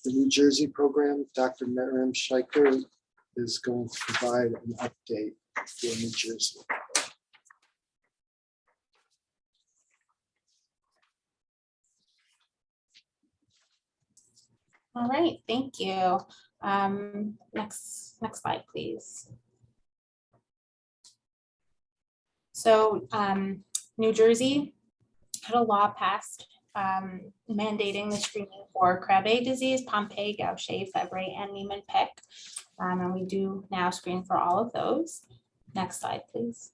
the New Jersey program. Dr. Miriam Schachter is going to provide an update for New Jersey. All right, thank you. Next slide, please. So New Jersey had a law passed mandating the screening for Krabbe disease, Pompe, Gaucher, Fabry, and Niemann-Pick. And we do now screen for all of those. Next slide, please.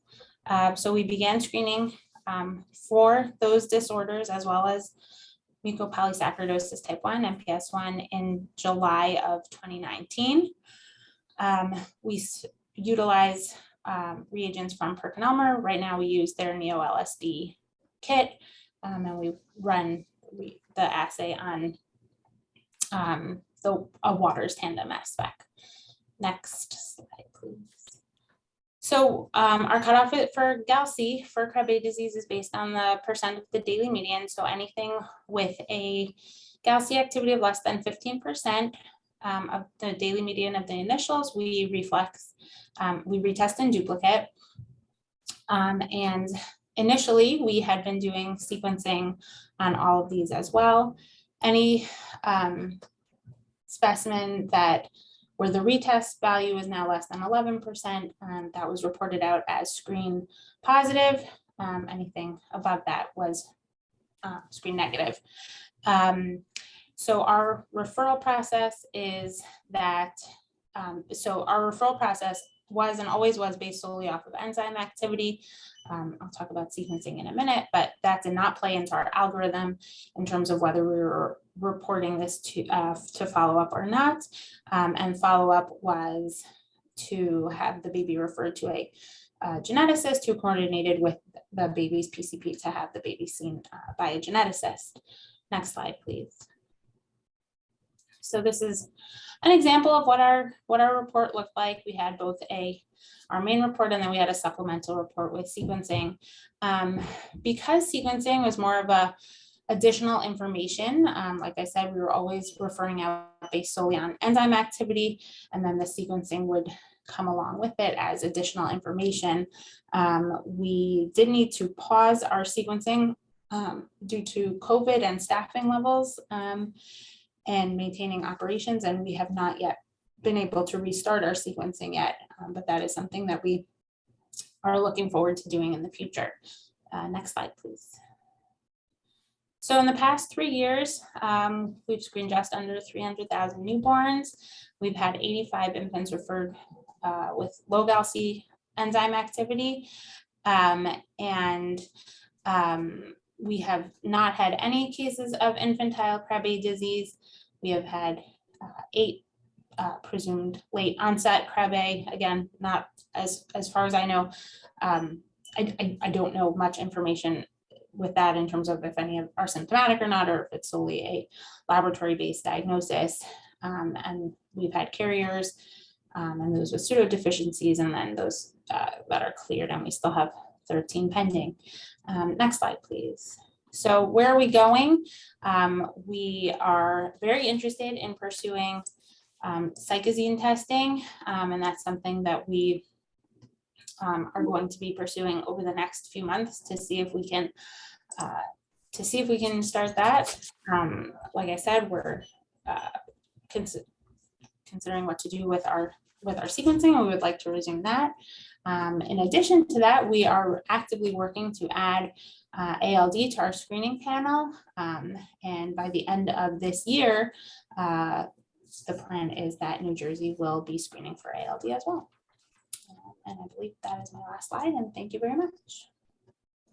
So we began screening for those disorders as well as mucopolysaccharidosis type 1, MPS 1, in July of 2019. We utilize reagents from PerkinElmer. Right now we use their Neo-LSD kit, and we run the assay on a Waters tandem mass spec. Next slide, please. So our cutoff for GALC for Krabbe disease is based on the percent of the daily median. So anything with a GALC activity of less than 15% of the daily median of the initials, we reflex, we retest in duplicate. And initially, we had been doing sequencing on all of these as well. Any specimen that where the retest value is now less than 11%, that was reported out as screen positive. Anything above that was screen negative. So our referral process is that, our referral process was and always was based solely off of enzyme activity. I'll talk about sequencing in a minute, but that did not play into our algorithm in terms of whether we were reporting this to follow up or not. And follow up was to have the baby referred to a geneticist who coordinated with the baby's PCP to have the baby seen by a geneticist. Next slide, please. So this is an example of what our report looked like. We had both our main report and then we had a supplemental report with sequencing. Because sequencing was more of a additional information, like I said, we were always referring out based solely on enzyme activity, and then the sequencing would come along with it as additional information. We did need to pause our sequencing due to COVID and staffing levels and maintaining operations, and we have not yet been able to restart our sequencing yet, but that is something that we are looking forward to doing in the future. Next slide, please. So in the past 3 years, we've screened just under 300,000 newborns. We've had 85 infants referred with low GALC enzyme activity, and we have not had any cases of infantile Krabbe disease. We have had 8 presumed late onset Krabbe. Again, not as far as I know. I don't know much information with that in terms of if any of are symptomatic or not, or if it's solely a laboratory-based diagnosis. And we've had carriers and those with pseudodeficiencies, and then those that are cleared, and we still have 13 pending. Next slide, please. So where are we going? We are very interested in pursuing cyclizine testing, and that's something that we are going to be pursuing over the next few months to see if we can start that. Like I said, we're considering what to do with our sequencing, and we would like to resume that. In addition to that, we are actively working to add ALD to our screening panel, and by the end of this year, the plan is that New Jersey will be screening for ALD as well. And I believe that is my last slide, and thank you very much.